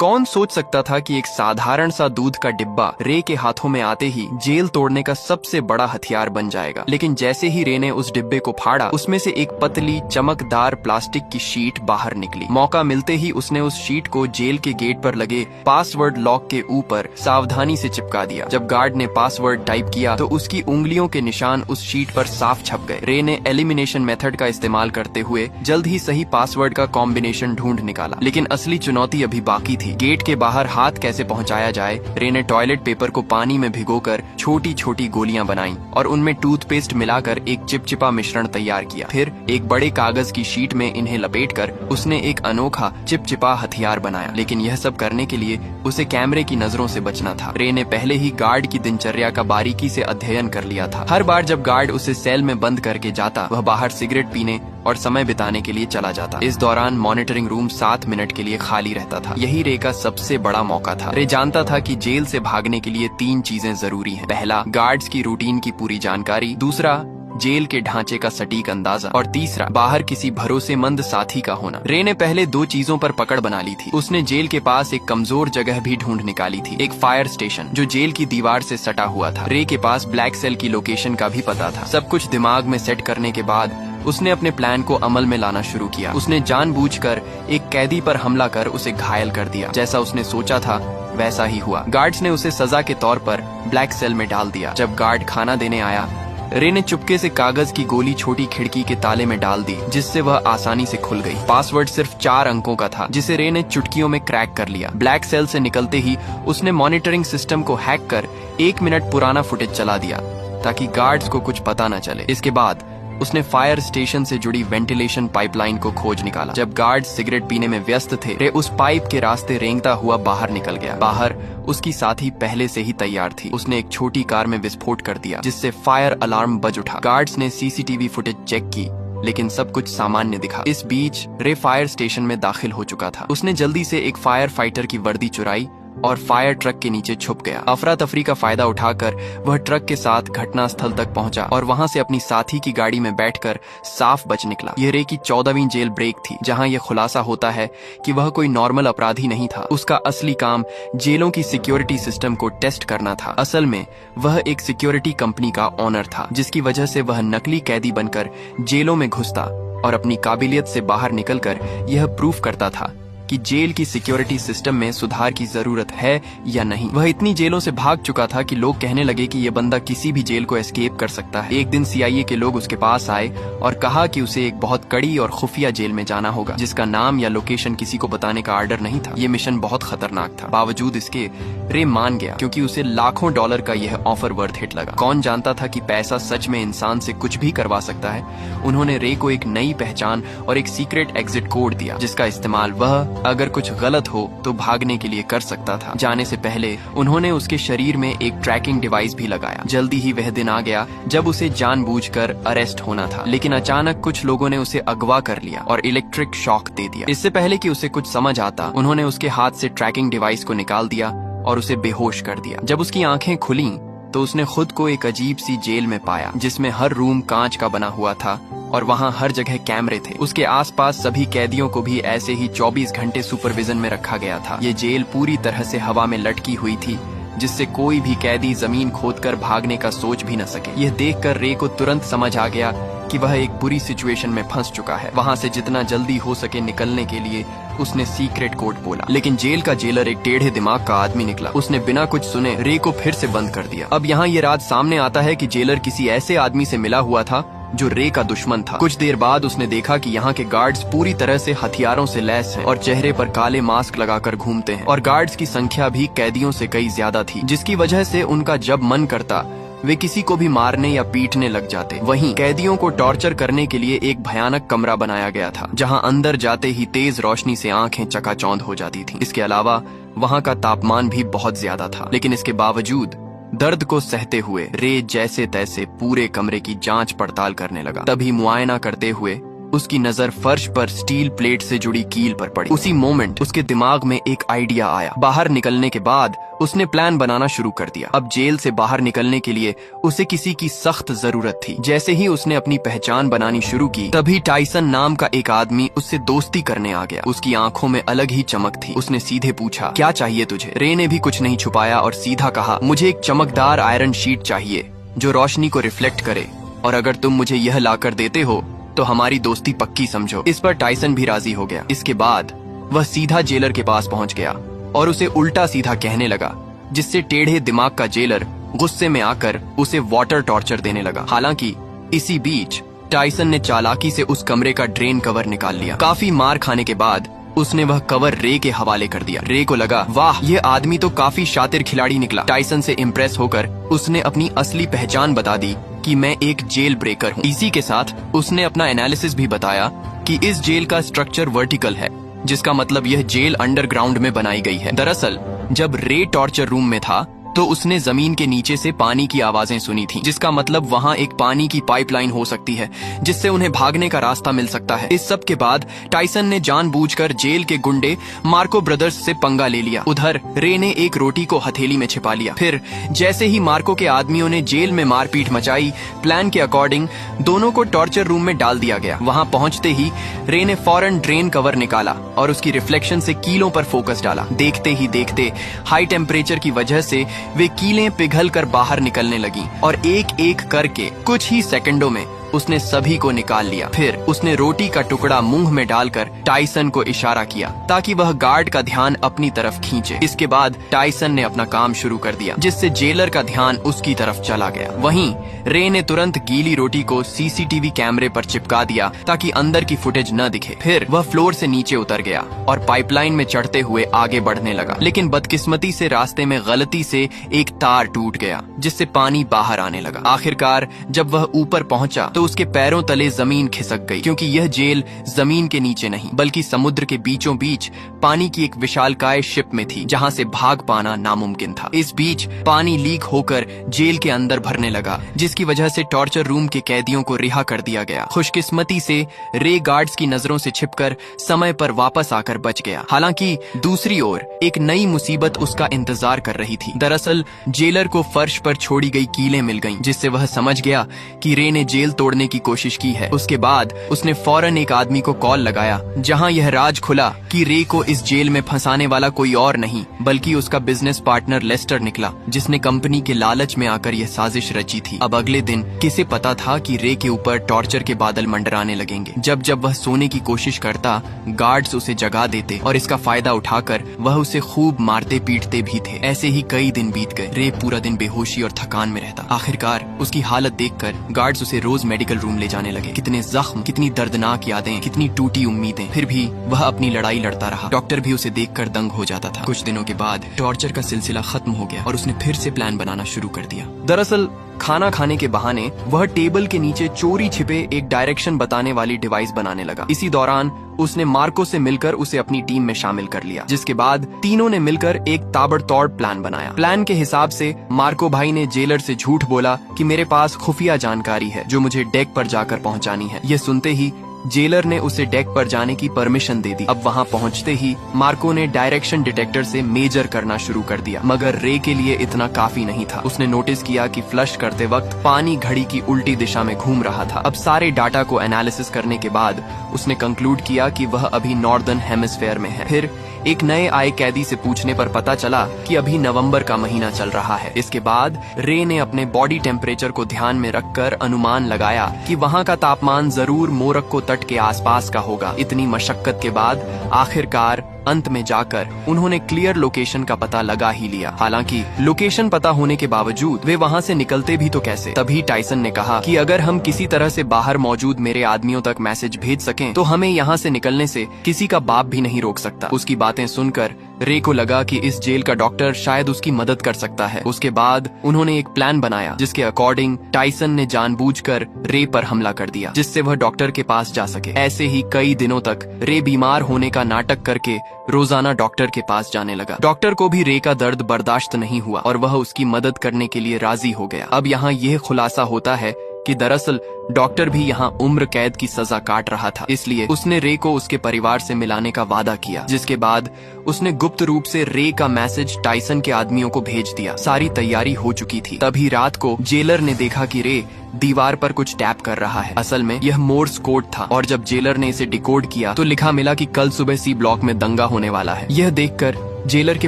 कौन सोच सकता था कि एक साधारण सा दूध का डिब्बा रे के हाथों में आते ही जेल तोड़ने का सबसे बड़ा हथियार बन जाएगा। लेकिन जैसे ही रे ने उस डिब्बे को फाड़ा, उसमें से एक पतली चमकदार प्लास्टिक की शीट बाहर निकली। मौका मिलते ही उसने उस शीट को जेल के गेट पर लगे पासवर्ड लॉक के ऊपर सावधानी से चिपका दिया। जब गार्ड ने पासवर्ड टाइप किया तो उसकी उंगलियों के निशान उस शीट पर साफ छप गए। रे ने एलिमिनेशन मेथड का इस्तेमाल करते हुए जल्द ही सही पासवर्ड का कॉम्बिनेशन ढूंढ निकाला। लेकिन असली चुनौती अभी बाकी थी। गेट के बाहर हाथ कैसे पहुंचाया जाए। रे ने टॉयलेट पेपर को पानी में भिगोकर छोटी छोटी गोलियां बनाई और उनमें टूथपेस्ट मिलाकर एक चिपचिपा मिश्रण तैयार किया। फिर एक बड़े कागज की शीट में इन्हें लपेटकर उसने एक अनोखा चिपचिपा हथियार बनाया। लेकिन यह सब करने के लिए उसे कैमरे की नजरों से बचना था। रे ने पहले ही गार्ड की दिनचर्या का बारीकी से अध्ययन कर लिया था। हर बार जब गार्ड उसे सेल में बंद करके जाता, वह बाहर सिगरेट पीने और समय बिताने के लिए चला जाता। इस दौरान मॉनिटरिंग रूम 7 मिनट के लिए खाली रहता था। यही रे का सबसे बड़ा मौका था। रे जानता था कि जेल से भागने के लिए 3 चीजें जरूरी हैं। पहला, गार्ड्स की रूटीन की पूरी जानकारी। दूसरा, जेल के ढांचे का सटीक अंदाजा। और तीसरा, बाहर किसी भरोसेमंद साथी का होना। रे ने पहले 2 चीजों पर पकड़ बना ली थी। उसने जेल के पास एक कमजोर जगह भी ढूंढ निकाली थी, एक फायर स्टेशन जो जेल की दीवार से सटा हुआ था। रे के पास ब्लैक सेल की लोकेशन का भी पता था। सब कुछ दिमाग में सेट करने के बाद उसने अपने प्लान को अमल में लाना शुरू किया। उसने जानबूझकर एक कैदी पर हमला कर उसे घायल कर दिया। जैसा उसने सोचा था वैसा ही हुआ। गार्ड्स ने उसे सजा के तौर पर ब्लैक सेल में डाल दिया। जब गार्ड खाना देने आया, रे ने चुपके से कागज की गोली छोटी खिड़की के ताले में डाल दी, जिससे वह आसानी से खुल गई। पासवर्ड सिर्फ 4 अंकों का था, जिसे रे ने चुटकियों में क्रैक कर लिया। ब्लैक सेल से निकलते ही उसने मॉनिटरिंग सिस्टम को हैक कर 1 मिनट पुराना फुटेज चला दिया ताकि गार्ड्स को कुछ पता न चले। इसके बाद उसने फायर स्टेशन से जुड़ी वेंटिलेशन पाइपलाइन को खोज निकाला। जब गार्ड सिगरेट पीने में व्यस्त थे, रे उस पाइप के रास्ते रेंगता हुआ बाहर निकल गया। बाहर उसकी साथी पहले से ही तैयार थी। उसने एक छोटी कार में विस्फोट कर दिया, जिससे फायर अलार्म बज उठा। गार्ड्स ने सीसीटीवी फुटेज चेक की, लेकिन सब कुछ सामान्य दिखा। इस बीच रे फायर स्टेशन में दाखिल हो चुका था। उसने जल्दी से एक फायर फाइटर की वर्दी चुराई और फायर ट्रक के नीचे छुप गया। अफरा तफरी का फायदा उठाकर वह ट्रक के साथ घटना स्थल तक पहुंचा और वहां से अपनी साथी की गाड़ी में बैठकर साफ बच निकला। यह रे की 14वीं जेल ब्रेक थी, जहां यह खुलासा होता है कि वह कोई नॉर्मल अपराधी नहीं था। उसका असली काम जेलों की सिक्योरिटी सिस्टम को टेस्ट करना था। असल में वह एक सिक्योरिटी कंपनी का ओनर था, जिसकी वजह से वह नकली कैदी बनकर जेलों में घुसता और अपनी काबिलियत से बाहर निकलकर यह प्रूफ करता था कि जेल की सिक्योरिटी सिस्टम में सुधार की जरूरत है या नहीं। वह इतनी जेलों से भाग चुका था कि लोग कहने लगे कि यह बंदा किसी भी जेल को एस्केप कर सकता है। एक दिन सीआईए के लोग उसके पास आए और कहा कि उसे एक बहुत कड़ी और खुफिया जेल में जाना होगा, जिसका नाम या लोकेशन किसी को बताने का आर्डर नहीं था। ये मिशन बहुत खतरनाक था। बावजूद इसके रे मान गया, क्योंकि उसे लाखों डॉलर का यह ऑफर वर्थ हिट लगा। कौन जानता था कि पैसा सच में इंसान से कुछ भी करवा सकता है। उन्होंने रे को एक नई पहचान और एक सीक्रेट एग्जिट कोड दिया, जिसका इस्तेमाल वह अगर कुछ गलत हो तो भागने के लिए कर सकता था। जाने से पहले उन्होंने उसके शरीर में एक ट्रैकिंग डिवाइस भी लगाया। जल्दी ही वह दिन आ गया जब उसे जानबूझकर अरेस्ट होना था, लेकिन अचानक कुछ लोगों ने उसे अगवा कर लिया और इलेक्ट्रिक शॉक दे दिया। इससे पहले कि उसे कुछ समझ आता, उन्होंने उसके हाथ से ट्रैकिंग डिवाइस को निकाल दिया और उसे बेहोश कर दिया। जब उसकी आंखें खुली तो उसने खुद को एक अजीब सी जेल में पाया, जिसमें हर रूम कांच का बना हुआ था और वहाँ हर जगह कैमरे थे। उसके आसपास सभी कैदियों को भी ऐसे ही 24 घंटे सुपरविजन में रखा गया था। ये जेल पूरी तरह से हवा में लटकी हुई थी, जिससे कोई भी कैदी जमीन खोदकर भागने का सोच भी न सके। यह देखकर रे को तुरंत समझ आ गया कि वह एक बुरी सिचुएशन में फंस चुका है। वहाँ से जितना जल्दी हो सके निकलने के लिए उसने सीक्रेट कोड बोला, लेकिन जेल का जेलर एक टेढ़े दिमाग का आदमी निकला। उसने बिना कुछ सुने रे को फिर से बंद कर दिया। अब यहाँ ये राज सामने आता है कि जेलर किसी ऐसे आदमी से मिला हुआ था जो रे का दुश्मन था। कुछ देर बाद उसने देखा कि यहाँ के गार्ड्स पूरी तरह से हथियारों से लैस हैं और चेहरे पर काले मास्क लगाकर घूमते हैं, और गार्ड्स की संख्या भी कैदियों से कई ज्यादा थी, जिसकी वजह से उनका जब मन करता वे किसी को भी मारने या पीटने लग जाते। वहीं कैदियों को टॉर्चर करने के लिए एक भयानक कमरा बनाया गया था, जहां अंदर जाते ही तेज रोशनी से आंखें चकाचौंध हो जाती थीं। इसके अलावा वहां का तापमान भी बहुत ज्यादा था। लेकिन इसके बावजूद दर्द को सहते हुए रे जैसे तैसे पूरे कमरे की जांच पड़ताल करने लगा। तभी मुआयना करते हुए उसकी नजर फर्श पर स्टील प्लेट से जुड़ी कील पर पड़ी। उसी मोमेंट उसके दिमाग में एक आइडिया आया। बाहर निकलने के बाद उसने प्लान बनाना शुरू कर दिया। अब जेल से बाहर निकलने के लिए उसे किसी की सख्त जरूरत थी। जैसे ही उसने अपनी पहचान बनानी शुरू की, तभी टाइसन नाम का एक आदमी उससे दोस्ती करने आ गया। उसकी आंखों में अलग ही चमक थी। उसने सीधे पूछा, क्या चाहिए तुझे? रे ने भी कुछ नहीं छुपाया और सीधा कहा, मुझे एक चमकदार आयरन शीट चाहिए जो रोशनी को रिफ्लेक्ट करे, और अगर तुम मुझे यह लाकर देते हो तो हमारी दोस्ती पक्की समझो। इस पर टाइसन भी राजी हो गया। इसके बाद वह सीधा जेलर के पास पहुंच गया और उसे उल्टा सीधा कहने लगा, जिससे टेढ़े दिमाग का जेलर गुस्से में आकर उसे वाटर टॉर्चर देने लगा। हालांकि इसी बीच टाइसन ने चालाकी से उस कमरे का ड्रेन कवर निकाल लिया। काफी मार खाने के बाद उसने वह कवर रे के हवाले कर दिया। रे को लगा, वाह, यह आदमी तो काफी शातिर खिलाड़ी निकला। टाइसन से इम्प्रेस होकर उसने अपनी असली पहचान बता दी कि मैं एक जेल ब्रेकर हूँ। इसी के साथ उसने अपना एनालिसिस भी बताया कि इस जेल का स्ट्रक्चर वर्टिकल है, जिसका मतलब यह जेल अंडरग्राउंड में बनाई गई है। दरअसल जब रे टॉर्चर रूम में था तो उसने जमीन के नीचे से पानी की आवाजें सुनी थी, जिसका मतलब वहाँ एक पानी की पाइपलाइन हो सकती है जिससे उन्हें भागने का रास्ता मिल सकता है। इस सब के बाद टाइसन ने जानबूझकर जेल के गुंडे मार्को ब्रदर्स से पंगा ले लिया। उधर रे ने एक रोटी को हथेली में छिपा लिया। फिर जैसे ही मार्को के आदमियों ने जेल में मारपीट मचाई, प्लान के अकॉर्डिंग दोनों को टॉर्चर रूम में डाल दिया गया। वहाँ पहुंचते ही रे ने फौरन ड्रेन कवर निकाला और उसकी रिफ्लेक्शन से कीलों पर फोकस डाला। देखते ही देखते हाई टेम्परेचर की वजह से वे कीलें पिघल कर बाहर निकलने लगी और एक एक करके कुछ ही सेकंडों में उसने सभी को निकाल लिया। फिर उसने रोटी का टुकड़ा मुंह में डालकर टाइसन को इशारा किया ताकि वह गार्ड का ध्यान अपनी तरफ खींचे। इसके बाद टाइसन ने अपना काम शुरू कर दिया, जिससे जेलर का ध्यान उसकी तरफ चला गया। वहीं रे ने तुरंत गीली रोटी को सीसीटीवी कैमरे पर चिपका दिया ताकि अंदर की फुटेज न दिखे। फिर वह फ्लोर से नीचे उतर गया और पाइपलाइन में चढ़ते हुए आगे बढ़ने लगा, लेकिन बदकिस्मती से रास्ते में गलती से एक तार टूट गया, जिससे पानी बाहर आने लगा। आखिरकार जब वह ऊपर पहुंचा तो उसके पैरों तले जमीन खिसक गई, क्योंकि यह जेल जमीन के नीचे नहीं बल्कि समुद्र के बीचों बीच पानी की एक विशालकाय शिप में थी, जहां से भाग पाना नामुमकिन था। इस बीच पानी लीक होकर जेल के अंदर भरने लगा, जिसकी वजह से टॉर्चर रूम के कैदियों को रिहा कर दिया गया। खुशकिस्मती से रे गार्ड्स की नजरों से छिपकर समय पर वापस आकर बच गया। हालांकि दूसरी ओर एक नई मुसीबत उसका इंतजार कर रही थी। दरअसल जेलर को फर्श पर छोड़ी गई कीलें मिल गईं, जिससे वह समझ गया कि रे ने जेल तोड़ने की कोशिश की है। उसके बाद उसने फौरन एक आदमी को कॉल लगाया, जहां यह राज खुला कि रे को इस जेल में फंसाने वाला कोई और नहीं बल्कि उसका बिजनेस पार्टनर लेस्टर निकला, जिसने कंपनी के लालच में आकर यह साजिश रची थी। अब अगले दिन किसे पता था कि रे के ऊपर टॉर्चर के बादल मंडराने लगेंगे। जब जब वह सोने की कोशिश करता, गार्ड्स उसे जगा देते और इसका फायदा उठाकर वह उसे खूब मारते पीटते भी थे। ऐसे ही कई दिन बीत गए। रे पूरा दिन बेहोशी और थकान में रहता। आखिरकार उसकी हालत देखकर गार्ड्स उसे रोज मेडिकल रूम ले जाने लगे। कितने जख्म, कितनी दर्दनाक यादें, कितनी टूटी उम्मीदें। फिर भी वह अपनी लड़ाई लड़ता रहा। डॉक्टर भी उसे देखकर दंग हो जाता था। कुछ दिनों के बाद टॉर्चर का सिलसिला खत्म हो गया और उसने फिर से प्लान बनाना शुरू कर दिया। दरअसल खाना खाने के बहाने वह टेबल के नीचे चोरी छिपे एक डायरेक्शन बताने वाली डिवाइस बनाने लगा। इसी दौरान उसने मार्को से मिलकर उसे अपनी टीम में शामिल कर लिया, जिसके बाद तीनों ने मिलकर एक ताबड़तोड़ प्लान बनाया। प्लान के हिसाब से मार्को भाई ने जेलर से झूठ बोला कि मेरे पास खुफिया जानकारी है जो मुझे डेक पर जाकर पहुंचानी है। यह सुनते ही जेलर ने उसे डेक पर जाने की परमिशन दे दी। अब वहां पहुंचते ही मार्को ने डायरेक्शन डिटेक्टर से मेजर करना शुरू कर दिया, मगर रे के लिए इतना काफी नहीं था। उसने नोटिस किया कि फ्लश करते वक्त पानी घड़ी की उल्टी दिशा में घूम रहा था। अब सारे डाटा को एनालिसिस करने के बाद उसने कंक्लूड किया कि वह अभी नॉर्दर्न हेमिस्फेयर में है। फिर एक नए आए कैदी से पूछने पर पता चला कि अभी नवंबर का महीना चल रहा है। इसके बाद रे ने अपने बॉडी टेम्परेचर को ध्यान में रखकर अनुमान लगाया कि वहां का तापमान जरूर मोरक्को तट के आसपास का होगा। इतनी मशक्कत के बाद आखिरकार अंत में जाकर उन्होंने क्लियर लोकेशन का पता लगा ही लिया। हालांकि लोकेशन पता होने के बावजूद वे वहां से निकलते भी तो कैसे। तभी टाइसन ने कहा कि अगर हम किसी तरह से बाहर मौजूद मेरे आदमियों तक मैसेज भेज सकें तो हमें यहाँ से निकलने से किसी का बाप भी नहीं रोक सकता। उसकी बातें सुनकर रे को लगा कि इस जेल का डॉक्टर शायद उसकी मदद कर सकता है। उसके बाद उन्होंने एक प्लान बनाया, जिसके अकॉर्डिंग टाइसन ने जानबूझकर रे पर हमला कर दिया, जिससे वह डॉक्टर के पास जा सके। ऐसे ही कई दिनों तक रे बीमार होने का नाटक करके रोजाना डॉक्टर के पास जाने लगा। डॉक्टर को भी रे का दर्द बर्दाश्त नहीं हुआ और वह उसकी मदद करने के लिए राजी हो गया। अब यहाँ यह खुलासा होता है कि दरअसल डॉक्टर भी यहाँ उम्र कैद की सजा काट रहा था, इसलिए उसने रे को उसके परिवार से मिलाने का वादा किया। जिसके बाद उसने गुप्त रूप से रे का मैसेज टाइसन के आदमियों को भेज दिया। सारी तैयारी हो चुकी थी। तभी रात को जेलर ने देखा कि रे दीवार पर कुछ टैप कर रहा है। असल में यह मोर्स कोड था, और जब जेलर ने इसे डिकोड किया तो लिखा मिला कि कल सुबह सी ब्लॉक में दंगा होने वाला है। यह देखकर जेलर के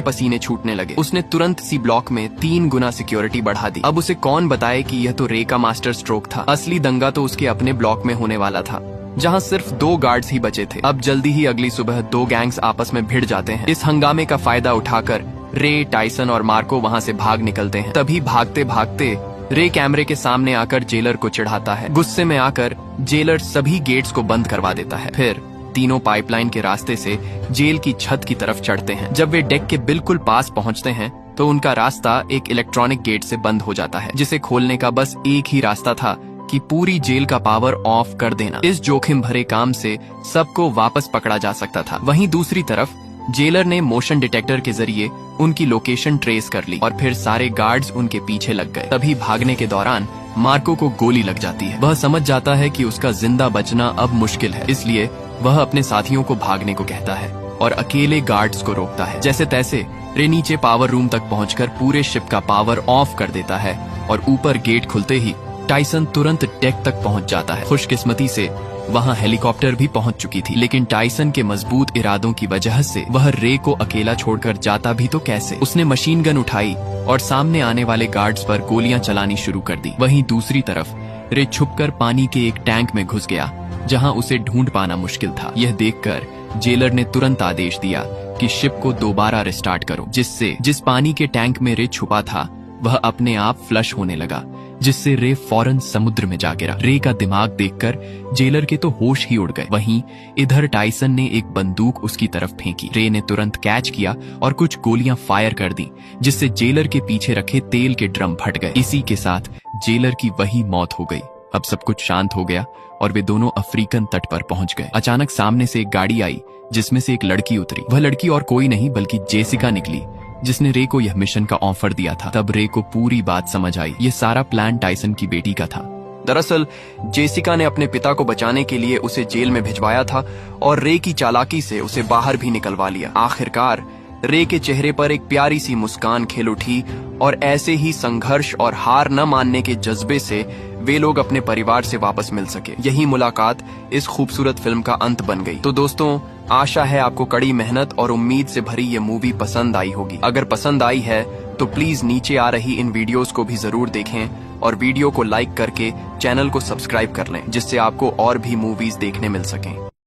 पसीने छूटने लगे। उसने तुरंत सी ब्लॉक में 3 गुना सिक्योरिटी बढ़ा दी। अब उसे कौन बताए कि यह तो रे का मास्टर स्ट्रोक था। असली दंगा तो उसके अपने ब्लॉक में होने वाला था, जहां सिर्फ 2 गार्ड्स ही बचे थे। अब जल्दी ही अगली सुबह 2 गैंग्स आपस में भिड़ जाते हैं। इस हंगामे का फायदा उठाकर रे, टाइसन और मार्को वहां से भाग निकलते हैं। तभी भागते भागते रे कैमरे के सामने आकर जेलर को चिढ़ाता है। गुस्से में आकर जेलर सभी गेट्स को बंद करवा देता है। फिर तीनों पाइपलाइन के रास्ते से जेल की छत की तरफ चढ़ते हैं। जब वे डेक के बिल्कुल पास पहुंचते हैं तो उनका रास्ता एक इलेक्ट्रॉनिक गेट से बंद हो जाता है, जिसे खोलने का बस एक ही रास्ता था कि पूरी जेल का पावर ऑफ कर देना। इस जोखिम भरे काम से सबको वापस पकड़ा जा सकता था। वहीं दूसरी तरफ जेलर ने मोशन डिटेक्टर के जरिए उनकी लोकेशन ट्रेस कर ली और फिर सारे गार्ड्स उनके पीछे लग गए। तभी भागने के दौरान मार्को को गोली लग जाती है। वह समझ जाता है कि उसका जिंदा बचना अब मुश्किल है, इसलिए वह अपने साथियों को भागने को कहता है और अकेले गार्ड्स को रोकता है। जैसे तैसे रे नीचे पावर रूम तक पहुंचकर पूरे शिप का पावर ऑफ कर देता है और ऊपर गेट खुलते ही टाइसन तुरंत डेक तक पहुंच जाता है। खुशकिस्मती से वहां हेलीकॉप्टर भी पहुंच चुकी थी, लेकिन टाइसन के मजबूत इरादों की वजह से वह रे को अकेला छोड़कर जाता भी तो कैसे। उसने मशीन गन उठाई और सामने आने वाले गार्ड्स पर गोलियां चलानी शुरू कर दी। वहीं दूसरी तरफ रे छुपकर पानी के एक टैंक में घुस गया, जहां उसे ढूंढ पाना मुश्किल था। यह देखकर जेलर ने तुरंत आदेश दिया कि शिप को दोबारा रिस्टार्ट करो, जिस पानी के टैंक में रे छुपा था वह अपने आप फ्लश होने लगा, जिससे रे फौरन समुद्र में जा गिरा। रे का दिमाग देखकर जेलर के तो होश ही उड़ गए। वहीं इधर टाइसन ने एक बंदूक उसकी तरफ फेंकी। रे ने तुरंत कैच किया और कुछ गोलियां फायर कर दी, जिससे जेलर के पीछे रखे तेल के ड्रम फट गए। इसी के साथ जेलर की वही मौत हो गई। अब सब कुछ शांत हो गया और वे दोनों अफ्रीकन तट पर पहुंच गए। अचानक सामने से एक गाड़ी आई, जिसमें से एक लड़की उतरी। वह लड़की और कोई नहीं बल्कि जेसिका निकली, जिसने रे को यह मिशन का ऑफर दिया था। तब रे को पूरी बात समझ आई। ये सारा प्लान टाइसन की बेटी का था। दरअसल जेसिका ने अपने पिता को बचाने के लिए उसे जेल में भिजवाया था और रे की चालाकी से उसे बाहर भी निकलवा लिया। आखिरकार रे के चेहरे पर एक प्यारी सी मुस्कान खिल उठी और ऐसे ही संघर्ष और हार न मानने के जज्बे से वे लोग अपने परिवार से वापस मिल सके। यही मुलाकात इस खूबसूरत फिल्म का अंत बन गई। तो दोस्तों, आशा है आपको कड़ी मेहनत और उम्मीद से भरी ये मूवी पसंद आई होगी। अगर पसंद आई है तो प्लीज नीचे आ रही इन वीडियोस को भी जरूर देखें और वीडियो को लाइक करके चैनल को सब्सक्राइब कर लें, जिससे आपको और भी मूवीज देखने मिल सकें।